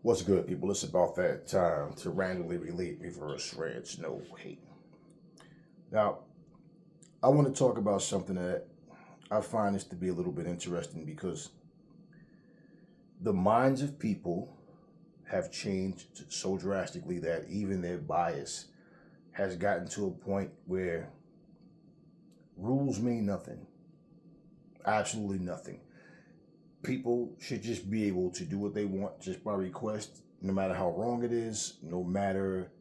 What's good, people? It's about that time to randomly relate reverse reds, no hate. Now, I want to talk about something that I find this to be a little bit interesting because the minds of people have changed so drastically that even their bias has gotten to a point where rules mean nothing. Absolutely nothing. People should just be able to do what they want just by request, no matter how wrong it is, no matter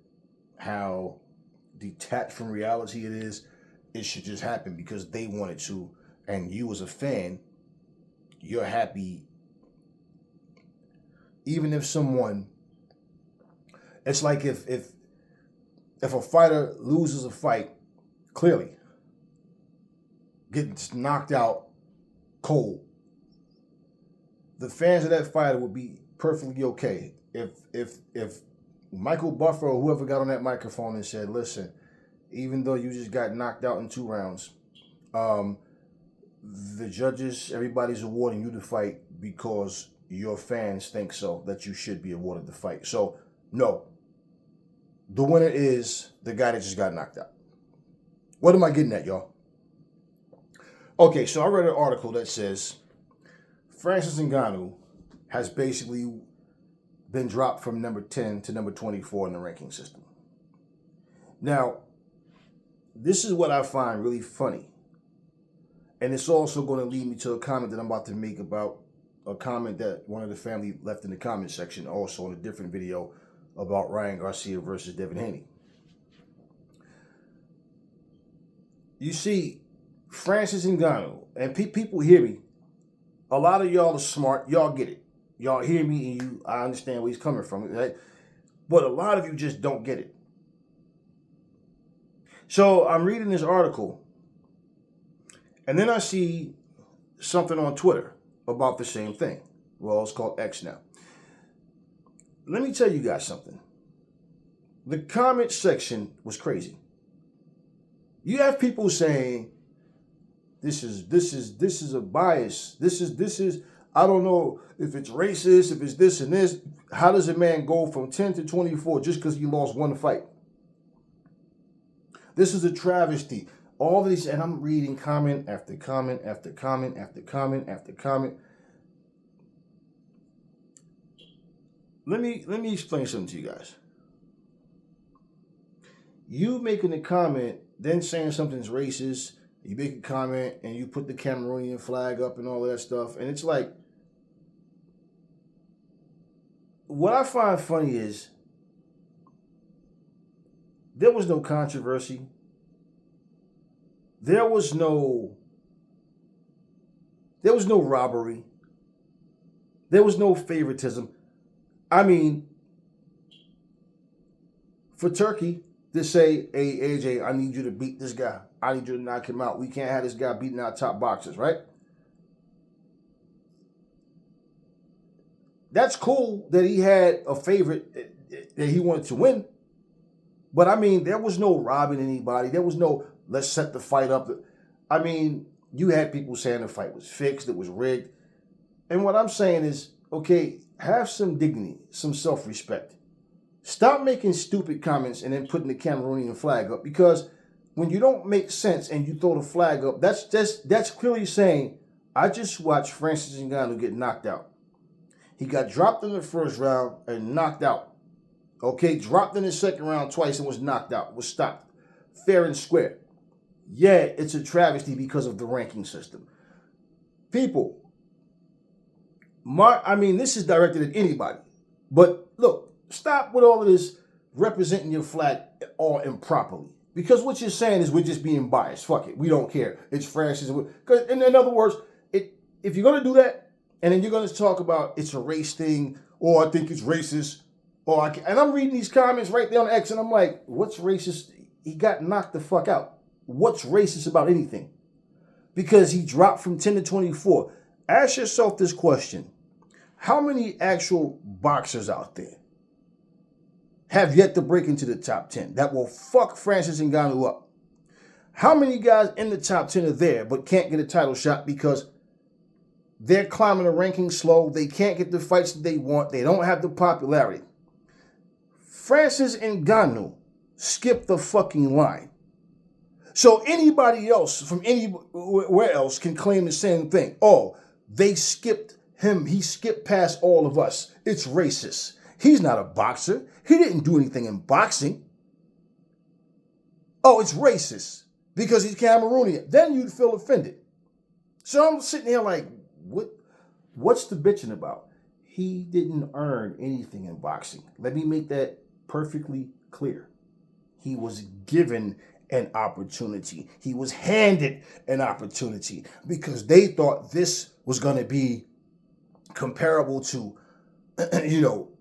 how detached from reality it is. It should just happen because they wanted to, and you as a fan, you're happy. Even if someone, it's like if a fighter loses a fight, clearly gets knocked out cold, the fans of that fighter would be perfectly okay if Michael Buffer or whoever got on that microphone and said, "Listen, even though you just got knocked out in 2 rounds, the judges, everybody's awarding you the fight because your fans think so, that you should be awarded the fight. So, no, the winner is the guy that just got knocked out." What am I getting at, y'all? Okay, so I read an article that says Francis Ngannou has basically been dropped from number 10 to number 24 in the ranking system. Now, this is what I find really funny. And it's also going to lead me to a comment that I'm about to make about a comment that one of the family left in the comment section, also in a different video about Ryan Garcia versus Devin Haney. You see, Francis Ngannou, and people hear me. A lot of y'all are smart. Y'all get it. Y'all hear me, and I understand where he's coming from. Right? But a lot of you just don't get it. So I'm reading this article, and then I see something on Twitter about the same thing. Well, it's called X now. Let me tell you guys something. The comment section was crazy. You have people saying, This is a bias. This is I don't know if it's racist, if it's this and this. How does a man go from 10 to 24 just because he lost one fight? This is a travesty. All these, and I'm reading comment after comment after comment after comment after comment. Let me explain something to you guys. You making a comment, then saying something's racist. You make a comment and you put the Cameroonian flag up and all that stuff. And it's like, what I find funny is there was no controversy. There was no robbery. There was no favoritism. I mean, for Turkey to say, "Hey, AJ, I need you to beat this guy. I need you to knock him out. We can't have this guy beating our top boxers," right? That's cool that he had a favorite that he wanted to win. But I mean, there was no robbing anybody. There was no, let's set the fight up. I mean, you had people saying the fight was fixed, it was rigged. And what I'm saying is, okay, have some dignity, some self-respect. Stop making stupid comments and then putting the Cameroonian flag up, because when you don't make sense and you throw the flag up, that's clearly saying, I just watched Francis Ngannou get knocked out. He got dropped in the first round and knocked out. Okay, dropped in the second round twice and was knocked out, was stopped. Fair and square. Yeah, it's a travesty because of the ranking system. People, this is directed at anybody. But look, stop with all of this representing your flag all improperly. Because what you're saying is we're just being biased. Fuck it. We don't care. It's Francis. Because in other words, if you're going to do that, and then you're going to talk about it's a race thing, or I think it's racist, and I'm reading these comments right there on X, and I'm like, what's racist? He got knocked the fuck out. What's racist about anything? Because he dropped from 10 to 24. Ask yourself this question. How many actual boxers out there have yet to break into the top 10 that will fuck Francis Ngannou up? How many guys in the top 10 are there but can't get a title shot because They're climbing the rankings slow. They can't get the fights that they want. They don't have the popularity. Francis Ngannou skipped the fucking line. So anybody else from anywhere else can claim the same thing. Oh, they skipped him. He skipped past all of us. It's racist. He's not a boxer. He didn't do anything in boxing. Oh, it's racist because he's Cameroonian. Then you'd feel offended. So I'm sitting here like, what's the bitching about? He didn't earn anything in boxing. Let me make that perfectly clear. He was given an opportunity. He was handed an opportunity because they thought this was going to be comparable to,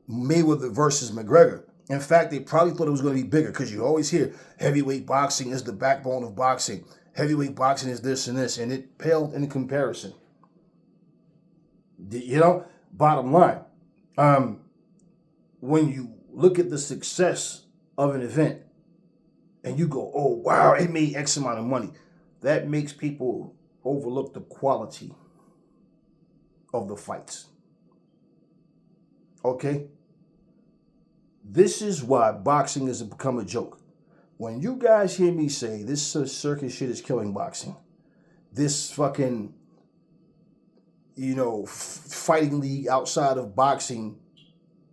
Mayweather versus McGregor. In fact, they probably thought it was going to be bigger because you always hear heavyweight boxing is the backbone of boxing. Heavyweight boxing is this and this, and it paled in comparison. Bottom line, when you look at the success of an event and you go, oh, wow, it made X amount of money, that makes people overlook the quality of the fights. Okay? This is why boxing has become a joke. When you guys hear me say this circus shit is killing boxing, this fucking, fighting league outside of boxing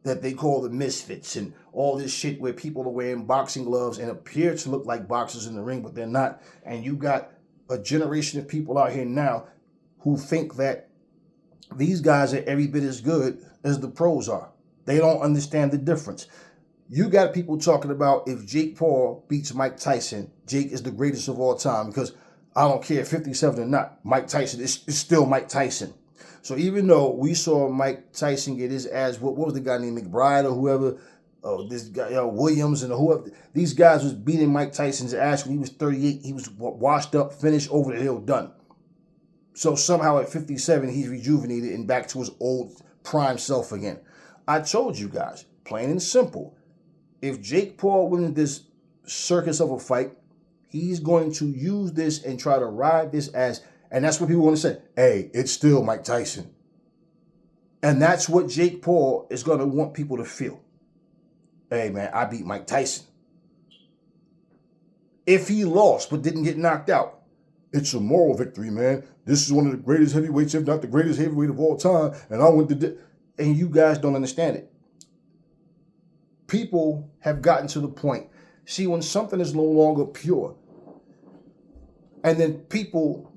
that they call the misfits and all this shit where people are wearing boxing gloves and appear to look like boxers in the ring, but they're not. And you got a generation of people out here now who think that these guys are every bit as good as the pros are. They don't understand the difference. You got people talking about if Jake Paul beats Mike Tyson, Jake is the greatest of all time because I don't care 57 or not. Mike Tyson is still Mike Tyson. So even though we saw Mike Tyson get his ass, what was the guy named McBride or whoever, this guy Williams and whoever, these guys was beating Mike Tyson's ass when he was 38. He was washed up, finished, over the hill, done. So somehow at 57, he's rejuvenated and back to his old prime self again. I told you guys, plain and simple, if Jake Paul wins this circus of a fight, he's going to use this and try to ride this as, and that's what people want to say, hey, it's still Mike Tyson. And that's what Jake Paul is going to want people to feel. Hey, man, I beat Mike Tyson. If he lost but didn't get knocked out, it's a moral victory, man. This is one of the greatest heavyweights, if not the greatest heavyweight of all time, and I went to... And you guys don't understand it. People have gotten to the point. See, when something is no longer pure, and then people,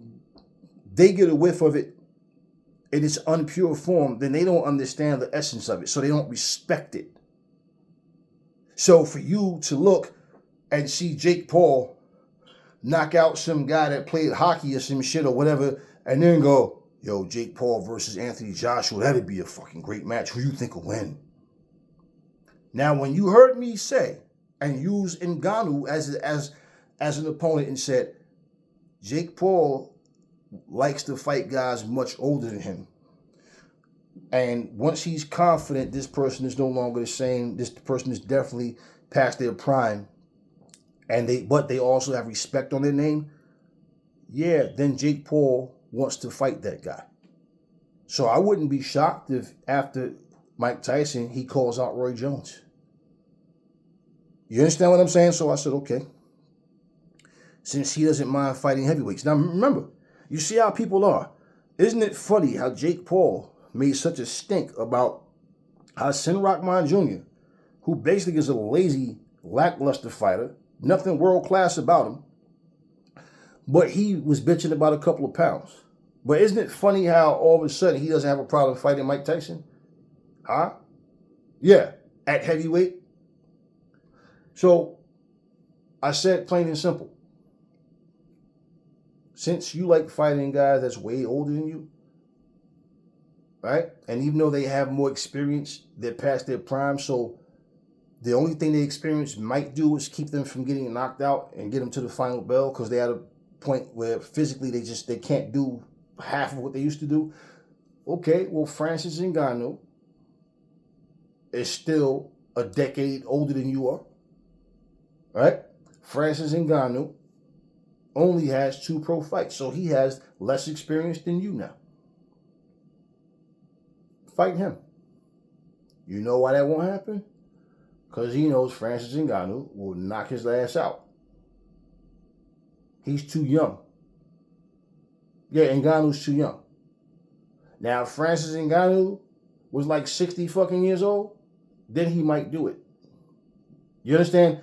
they get a whiff of it in its unpure form, then they don't understand the essence of it, so they don't respect it. So for you to look and see Jake Paul knock out some guy that played hockey or some shit or whatever, and then go, yo, Jake Paul versus Anthony Joshua, that'd be a fucking great match. Who you think will win? Now, when you heard me say and use Ngannou as an opponent and said, Jake Paul likes to fight guys much older than him. And once he's confident this person is no longer the same, this person is definitely past their prime, but they also have respect on their name, yeah, then Jake Paul wants to fight that guy. So I wouldn't be shocked if after Mike Tyson, he calls out Roy Jones. You understand what I'm saying? So I said, okay. Since he doesn't mind fighting heavyweights. Now remember, you see how people are. Isn't it funny how Jake Paul made such a stink about how Sin Rockman Jr., who basically is a lazy, lackluster fighter, nothing world class about him, but he was bitching about a couple of pounds. But isn't it funny how all of a sudden he doesn't have a problem fighting Mike Tyson? Huh? Yeah, at heavyweight. So I said plain and simple. Since you like fighting guys that's way older than you, right? And even though they have more experience, they're past their prime. So the only thing they experience might do is keep them from getting knocked out and get them to the final bell because they're at a point where physically they can't do half of what they used to do. Okay, well, Francis Ngannou is still a decade older than you are, right? Francis Ngannou only has 2 pro fights, so he has less experience than you now. fighting him. You know why that won't happen? Because he knows Francis Ngannou will knock his ass out. He's too young. Yeah, Ngannou's too young. Now, if Francis Ngannou was like 60 fucking years old, then he might do it. You understand?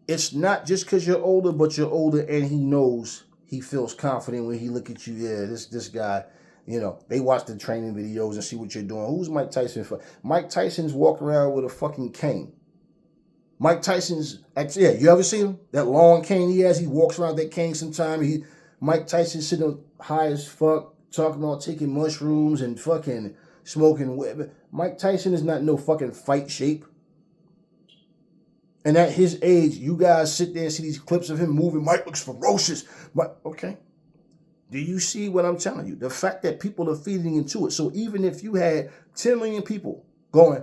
It's not just because you're older, but you're older and he knows, he feels confident when he look at you. Yeah, this guy, you know, they watch the training videos and see what you're doing. Who's Mike Tyson for? Mike Tyson's walking around with a fucking cane. Mike Tyson's, yeah, you ever see him? That long cane he has, he walks around with that cane sometime. Mike Tyson sitting high as fuck, talking about taking mushrooms and fucking smoking. Mike Tyson is not no fucking fight shape. And at his age, you guys sit there and see these clips of him moving. Mike looks ferocious. But okay. Do you see what I'm telling you? The fact that people are feeding into it. So even if you had 10 million people going,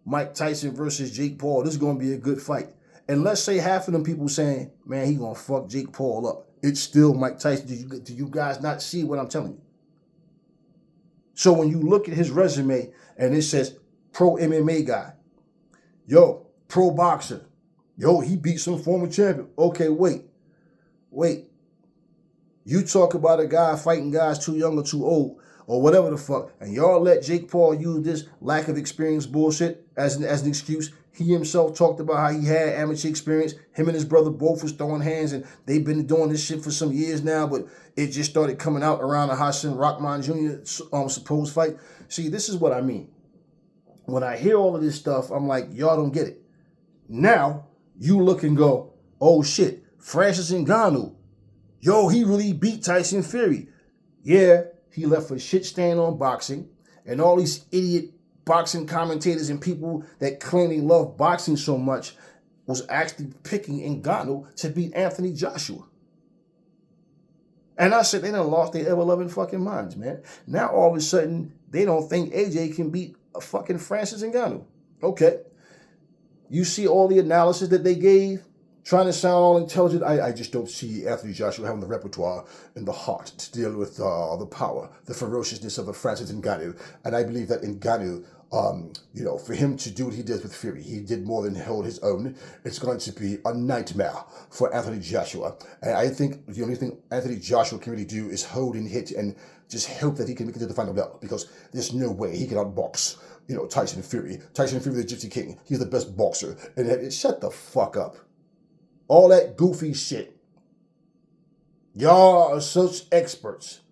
Mike Tyson versus Jake Paul, this is going to be a good fight. And let's say half of them people saying, man, he going to fuck Jake Paul up. It's still Mike Tyson. Do you guys not see what I'm telling you? So when you look at his resume and it says pro MMA guy, yo, pro boxer, yo, he beat some former champion. Okay, wait. You talk about a guy fighting guys too young or too old or whatever the fuck, and y'all let Jake Paul use this lack of experience bullshit as an excuse. He himself talked about how he had amateur experience. Him and his brother both was throwing hands, and they've been doing this shit for some years now, but it just started coming out around the Hassan Rahman Jr. Supposed fight. See, this is what I mean. When I hear all of this stuff, I'm like, y'all don't get it. Now, you look and go, oh shit, Francis Ngannou. Yo, he really beat Tyson Fury. Yeah, he left a shit stain on boxing, and all these idiot boxing commentators and people that claim they love boxing so much was actually picking Ngannou to beat Anthony Joshua. And I said they done lost their ever-loving fucking minds, man. Now all of a sudden, they don't think AJ can beat a fucking Francis Ngannou. Okay. You see all the analysis that they gave, trying to sound all intelligent. I just don't see Anthony Joshua having the repertoire and the heart to deal with the power, the ferociousness of a Francis Ngannou. And I believe that Ngannou, for him to do what he did with Fury, he did more than hold his own. It's going to be a nightmare for Anthony Joshua. And I think the only thing Anthony Joshua can really do is hold and hit and just hope that he can make it to the final belt, because there's no way he can outbox, Tyson Fury. Tyson Fury, the Gypsy King. He's the best boxer. And shut the fuck up. All that goofy shit. Y'all are such experts.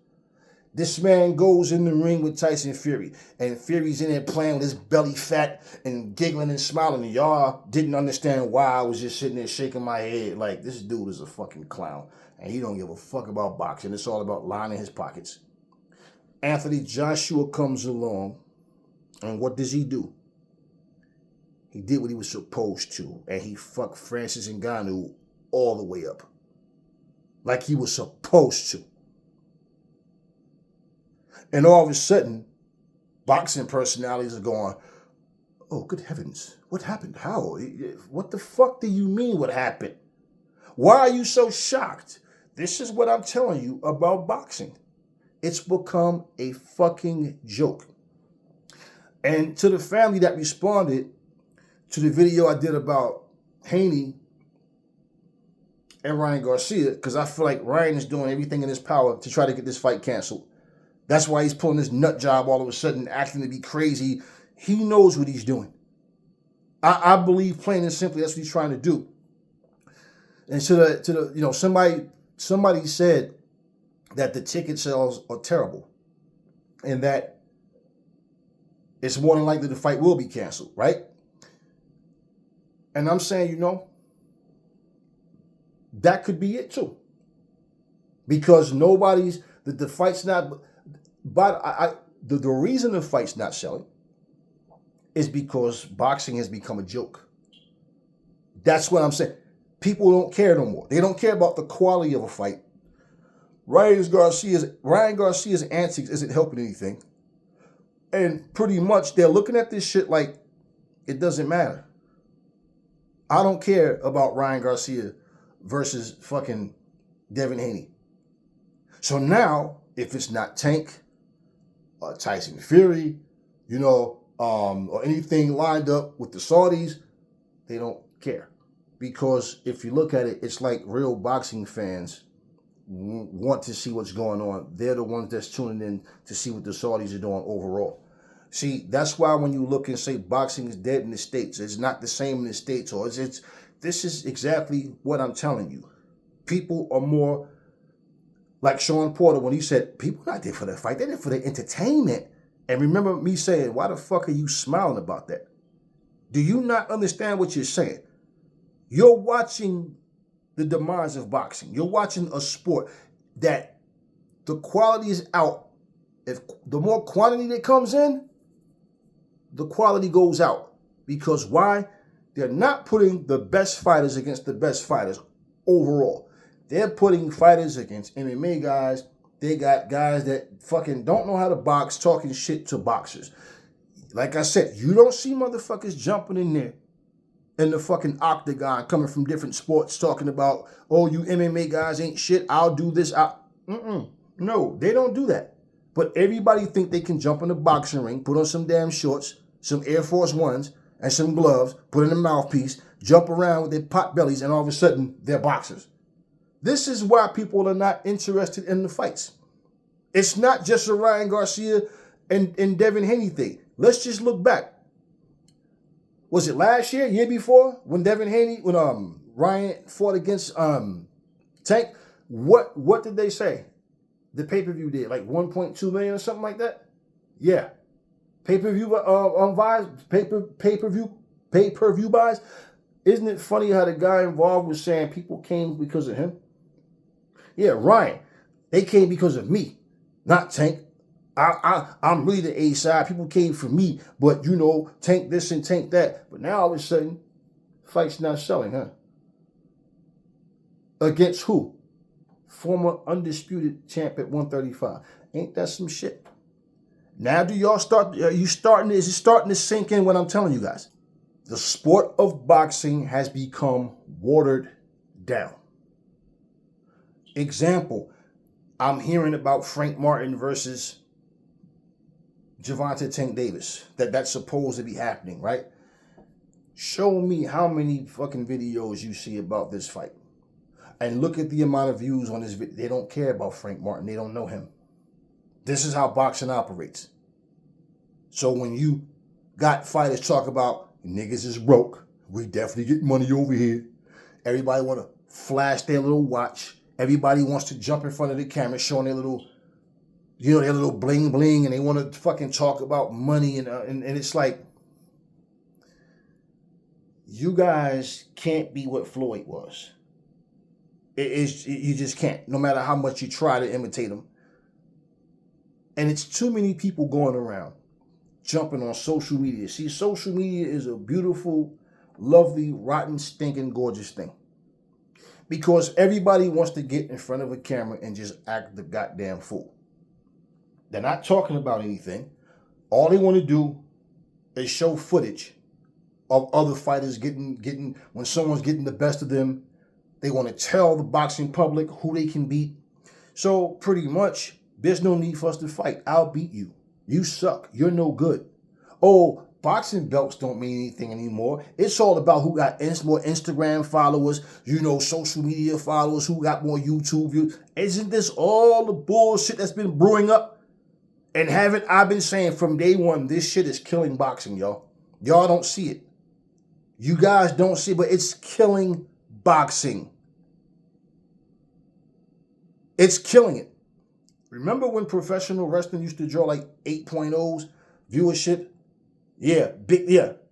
This man goes in the ring with Tyson Fury, and Fury's in there playing with his belly fat and giggling and smiling, and y'all didn't understand why I was just sitting there shaking my head like this dude is a fucking clown, and he don't give a fuck about boxing. It's all about lining his pockets. Anthony Joshua comes along, and what does he do? He did what he was supposed to, and he fucked Francis Ngannou all the way up. Like he was supposed to. And all of a sudden, boxing personalities are going, oh, good heavens, what happened? How? What the fuck do you mean what happened? Why are you so shocked? This is what I'm telling you about boxing. It's become a fucking joke. And to the family that responded to the video I did about Haney and Ryan Garcia, because I feel like Ryan is doing everything in his power to try to get this fight canceled. That's why he's pulling this nut job all of a sudden, acting to be crazy. He knows what he's doing. I believe, plain and simply, that's what he's trying to do. And somebody said that the ticket sales are terrible, and that it's more than likely the fight will be canceled, right? And I'm saying, that could be it too, because the fight's not. But the reason the fight's not selling is because boxing has become a joke. That's what I'm saying. People don't care no more. They don't care about the quality of a fight. Ryan Garcia's antics isn't helping anything. And pretty much they're looking at this shit like it doesn't matter. I don't care about Ryan Garcia versus fucking Devin Haney. So now, if it's not Tank, Tyson Fury, or anything lined up with the Saudis, they don't care. Because if you look at it, it's like real boxing fans want to see what's going on. They're the ones that's tuning in to see what the Saudis are doing overall. See, that's why when you look and say boxing is dead in the States, it's not the same in the States, or this is exactly what I'm telling you. People are more like Sean Porter when he said, people not there for the fight, they're there for the entertainment. And remember me saying, why the fuck are you smiling about that? Do you not understand what you're saying? You're watching the demise of boxing. You're watching a sport that the quality is out. If the more quantity that comes in, the quality goes out. Because why? They're not putting the best fighters against the best fighters overall. They're putting fighters against MMA guys. They got guys that fucking don't know how to box, talking shit to boxers. Like I said, you don't see motherfuckers jumping in there in the fucking octagon coming from different sports talking about, oh, you MMA guys ain't shit, I'll do this. No, they don't do that. But everybody think they can jump in the boxing ring, put on some damn shorts, some Air Force Ones, and some gloves, put in a mouthpiece, jump around with their pot bellies, and all of a sudden, they're boxers. This is why people are not interested in the fights. It's not just a Ryan Garcia and Devin Haney thing. Let's just look back. Was it last year, year before, when Ryan fought against Tank? What did they say? The pay-per-view did like 1.2 million or something like that. Yeah, pay-per-view buys, pay-per-view buys. Isn't it funny how the guy involved was saying people came because of him? Yeah, Ryan, they came because of me, not Tank. I'm really the A side. People came for me, but Tank this and Tank that. But now all of a sudden, fight's not selling, huh? Against who? Former undisputed champ at 135. Ain't that some shit? Now do y'all start? Is it starting to sink in what I'm telling you guys? The sport of boxing has become watered down. Example, I'm hearing about Frank Martin versus Gervonta Tank Davis. That's supposed to be happening, right? Show me how many fucking videos you see about this fight. And look at the amount of views on this video. They don't care about Frank Martin. They don't know him. This is how boxing operates. So when you got fighters talk about niggas is broke, we definitely get money over here. Everybody want to flash their little watch. Everybody wants to jump in front of the camera showing their little, their little bling bling, and they want to fucking talk about money, and it's like, you guys can't be what Floyd was. You just can't, no matter how much you try to imitate him. And it's too many people going around jumping on social media. See, social media is a beautiful, lovely, rotten, stinking, gorgeous thing. Because everybody wants to get in front of a camera and just act the goddamn fool. They're not talking about anything. All they want to do is show footage of other fighters getting when someone's getting the best of them. They want to tell the boxing public who they can beat. So pretty much, there's no need for us to fight. I'll beat you. You suck. You're no good. Oh, boxing belts don't mean anything anymore. It's all about who got more Instagram followers, social media followers, who got more YouTube views. Isn't this all the bullshit that's been brewing up? And haven't I been saying from day one, this shit is killing boxing, y'all. Y'all don't see it. You guys don't see it, but it's killing boxing. It's killing it. Remember when professional wrestling used to draw like 8.0s viewership? Yeah,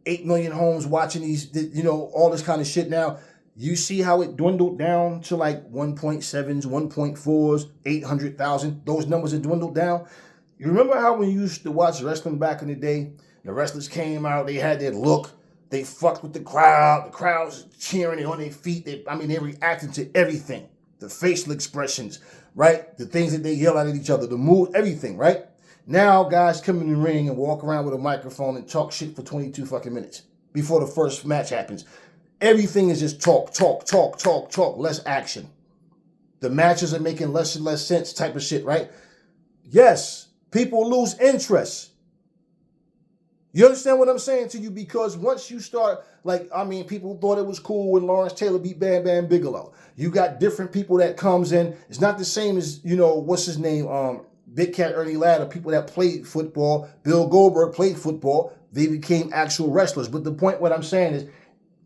8 million homes watching these, all this kind of shit. Now, you see how it dwindled down to like 1.7s, 1.4s, 800,000. Those numbers have dwindled down. You remember how when you used to watch wrestling back in the day, the wrestlers came out, they had their look, they fucked with the crowd's cheering, they on their feet, they reacted to everything. The facial expressions, right? The things that they yell at each other, the mood, everything, right? Now guys come in the ring and walk around with a microphone and talk shit for 22 fucking minutes before the first match happens. Everything is just talk, less action. The matches are making less and less sense type of shit, right? Yes, people lose interest. You understand what I'm saying to you? Because once you start, like, I mean, people thought it was cool when Lawrence Taylor beat Bam Bam Bigelow. You got different people that comes in. It's not the same as, what's his name? Big Cat Ernie Ladd, people that played football. Bill Goldberg played football. They became actual wrestlers. But the point, what I'm saying is,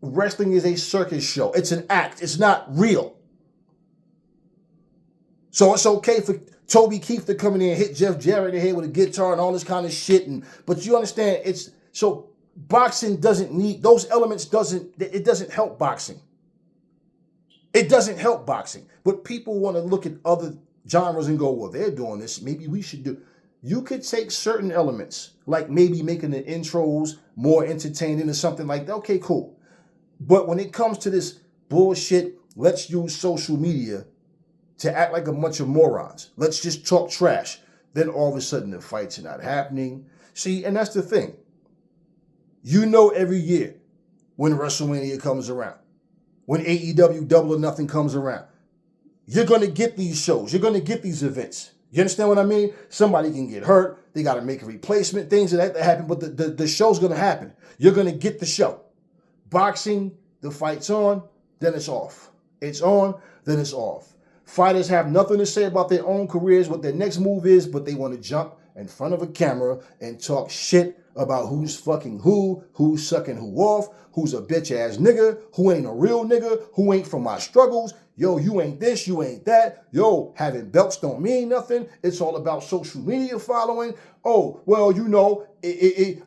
wrestling is a circus show. It's an act. It's not real. So it's okay for Toby Keith to come in there and hit Jeff Jarrett in the head with a guitar and all this kind of shit. But you understand, so boxing doesn't need those elements. It doesn't help boxing. It doesn't help boxing. But people want to look at other genres and go, well, they're doing this. Maybe we should do. You could take certain elements, like maybe making the intros more entertaining or something like that. Okay, cool. But when it comes to this bullshit, let's use social media to act like a bunch of morons. Let's just talk trash. Then all of a sudden the fights are not happening. See, and that's the thing. Every year when WrestleMania comes around, when AEW Double or Nothing comes around, you're going to get these shows. You're going to get these events. You understand what I mean? Somebody can get hurt. They got to make a replacement. Things that happen. But the show's going to happen. You're going to get the show. Boxing, the fight's on, then it's off. It's on, then it's off. Fighters have nothing to say about their own careers, what their next move is, but they want to jump in front of a camera and talk shit about who's fucking who's sucking who off, who's a bitch ass nigga, who ain't a real nigga, who ain't from my struggles. Yo, you ain't this, you ain't that. Yo, having belts don't mean nothing. It's all about social media following. Oh, well,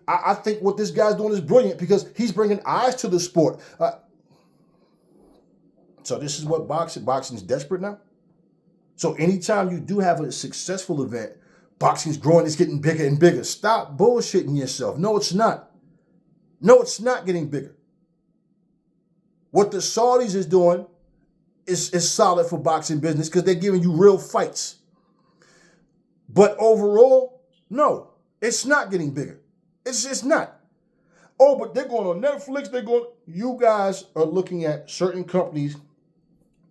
I think what this guy's doing is brilliant because he's bringing eyes to the sport. So this is what boxing's desperate now. So anytime you do have a successful event, boxing's growing, it's getting bigger and bigger. Stop bullshitting yourself. No, it's not. No, it's not getting bigger. What the Saudis is doing is solid for boxing business because they're giving you real fights. But overall, no, it's not getting bigger. It's just not. Oh, but they're going on Netflix. You guys are looking at certain companies,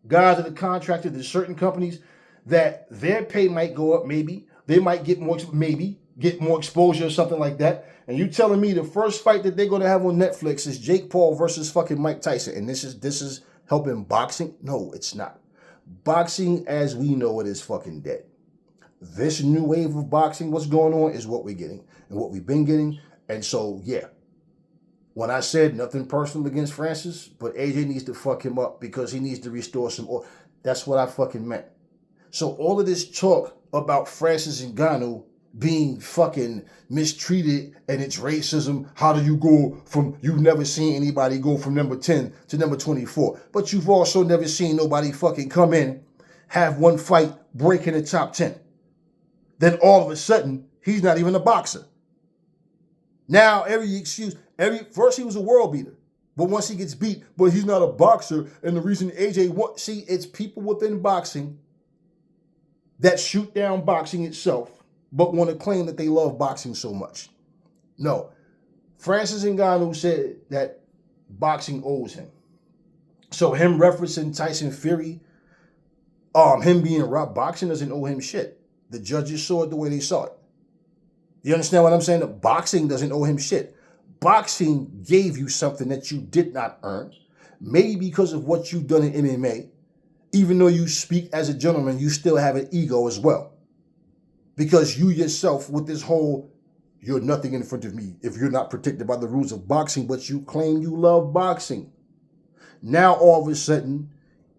guys that are contracted to certain companies that their pay might go up, maybe. They might get more exposure or something like that. And you telling me the first fight that they're going to have on Netflix is Jake Paul versus fucking Mike Tyson. And this is helping boxing? No, it's not. Boxing as we know it is fucking dead. This new wave of boxing, what's going on, is what we're getting and what we've been getting. And so, yeah. When I said nothing personal against Francis, but AJ needs to fuck him up because he needs to restore some order. That's what I fucking meant. So all of this talk about Francis Ngannou being fucking mistreated and it's racism. How do you go from, you've never seen anybody go from number 10 to number 24. But you've also never seen nobody fucking come in, have one fight, break in the top 10. Then all of a sudden, he's not even a boxer. Now first he was a world beater. But once he gets beat, but he's not a boxer. And the reason AJ, it's people within boxing that shoot down boxing itself, but want to claim that they love boxing so much. No. Francis Ngannou said that boxing owes him. So him referencing Tyson Fury, him being robbed, boxing doesn't owe him shit. The judges saw it the way they saw it. You understand what I'm saying? That boxing doesn't owe him shit. Boxing gave you something that you did not earn, maybe because of what you've done in MMA. Even though you speak as a gentleman, you still have an ego as well. Because you yourself, with this whole, you're nothing in front of me if you're not protected by the rules of boxing, but you claim you love boxing. Now, all of a sudden,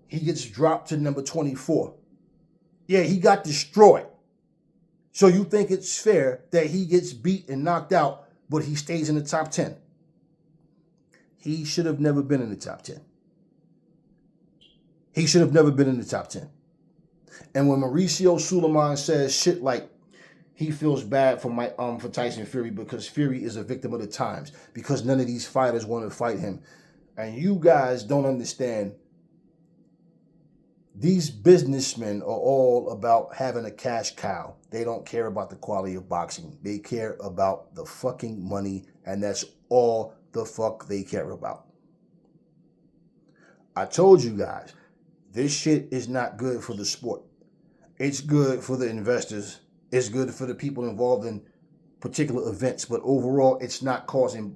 he gets dropped to number 24. Yeah, he got destroyed. So you think it's fair that he gets beat and knocked out, but he stays in the top 10? He should have never been in the top 10. He should have never been in the top 10. And when Mauricio Suleiman says shit like he feels bad for Tyson Fury because Fury is a victim of the times, because none of these fighters want to fight him. And you guys don't understand, these businessmen are all about having a cash cow. They don't care about the quality of boxing. They care about the fucking money, and that's all the fuck they care about. I told you guys, this shit is not good for the sport. It's good for the investors. It's good for the people involved in particular events, but overall, it's not causing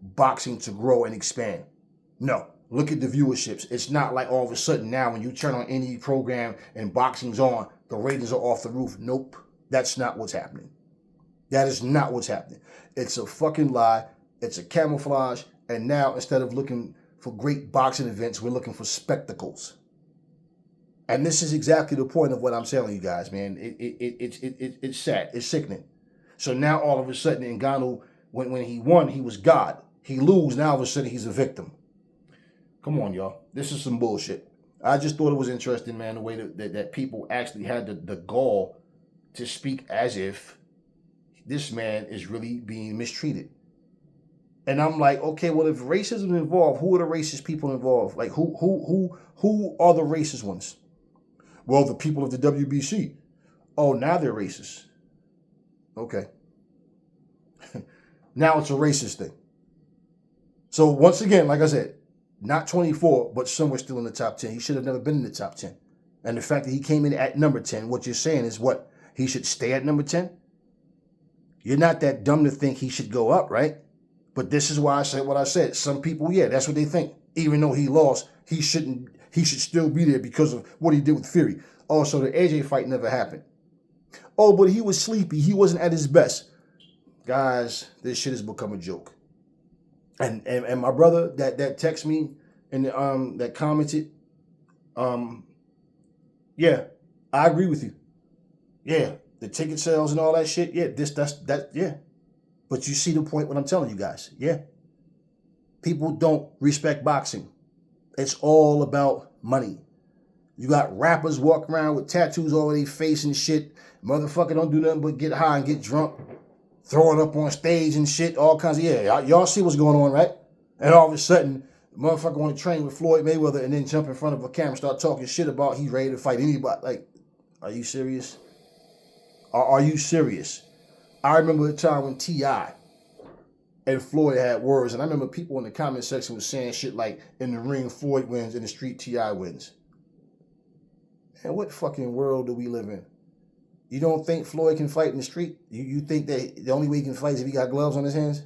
boxing to grow and expand. No. Look at the viewerships. It's not like all of a sudden now when you turn on any program and boxing's on, the ratings are off the roof. Nope. That's not what's happening. That is not what's happening. It's a fucking lie. It's a camouflage. And now, instead of looking for great boxing events, we're looking for spectacles. And this is exactly the point of what I'm telling you guys, man. It's sad. It's sickening. So now all of a sudden, Ngannou, when he won, he was God. He lose, now all of a sudden he's a victim. Come on, y'all. This is some bullshit. I just thought it was interesting, man, the way that people actually had the gall to speak as if this man is really being mistreated. And I'm like, okay, well, if racism is involved, who are the racist people involved? Like, who are the racist ones? Well, the people of the WBC. Oh, now they're racist. Okay. Now it's a racist thing. So once again, like I said, not 24, but somewhere still in the top 10. He should have never been in the top 10. And the fact that he came in at number 10, what you're saying is what? He should stay at number 10? You're not that dumb to think he should go up, right? But this is why I said what I said. Some people, yeah, that's what they think. Even though he lost, he should still be there because of what he did with Fury. Oh, so the AJ fight never happened. Oh, but he was sleepy. He wasn't at his best. Guys, this shit has become a joke. And my brother that texted me and that commented, yeah, I agree with you. Yeah, the ticket sales and all that shit. Yeah, yeah. But you see the point what I'm telling you guys. Yeah. People don't respect boxing. It's all about money. You got rappers walking around with tattoos all over their face and shit. Motherfucker don't do nothing but get high and get drunk. Throwing up on stage and shit, all kinds of, yeah, y'all see what's going on, right? And all of a sudden, the motherfucker want to train with Floyd Mayweather and then jump in front of a camera and start talking shit about he's ready to fight anybody. Like, are you serious? Are you serious? I remember the time when T.I. and Floyd had words, and I remember people in the comment section was saying shit like, in the ring, Floyd wins, in the street, T.I. wins. Man, what fucking world do we live in? You don't think Floyd can fight in the street? You think that the only way he can fight is if he got gloves on his hands?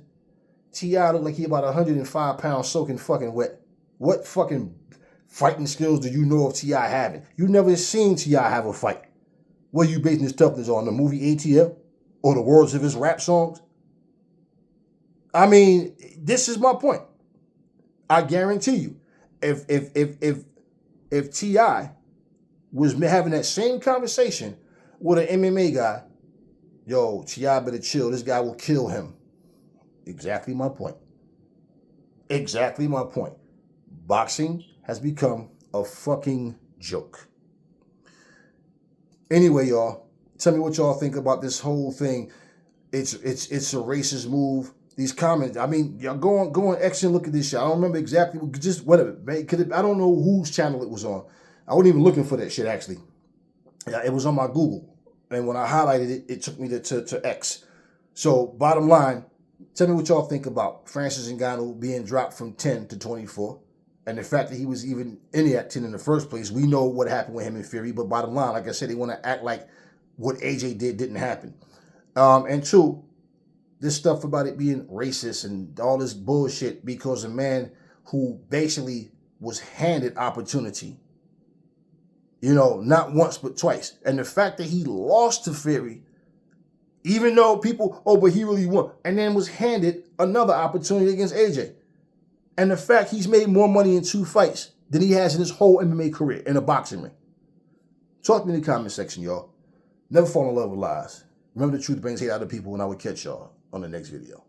T.I. looked like he about 105 pounds soaking fucking wet. What fucking fighting skills do you know of T.I. having? You never seen T.I. have a fight. What are you basing his toughness on? The movie ATL? Or the words of his rap songs? I mean, this is my point. I guarantee you, if T.I. was having that same conversation with an MMA guy, yo, T.I. better chill. This guy will kill him. Exactly my point. Exactly my point. Boxing has become a fucking joke. Anyway, y'all, tell me what y'all think about this whole thing. It's a racist move. These comments, I mean, y'all go on X and look at this shit. I don't remember exactly, just whatever. I don't know whose channel it was on. I wasn't even looking for that shit, actually. It was on my Google. And when I highlighted it, it took me to X. So, bottom line, tell me what y'all think about Francis Ngannou being dropped from 10 to 24. And the fact that he was even in the at 10 in the first place. We know what happened with him and Fury. But bottom line, like I said, they want to act like what AJ did didn't happen. And two, this stuff about it being racist and all this bullshit because a man who basically was handed opportunity. You know, not once, but twice. And the fact that he lost to Fury, even though people, oh, but he really won, and then was handed another opportunity against AJ. And the fact he's made more money in 2 fights than he has in his whole MMA career in a boxing ring. Talk to me in the comment section, y'all. Never fall in love with lies. Remember, the truth brings hate out of people, and I will catch y'all on the next video.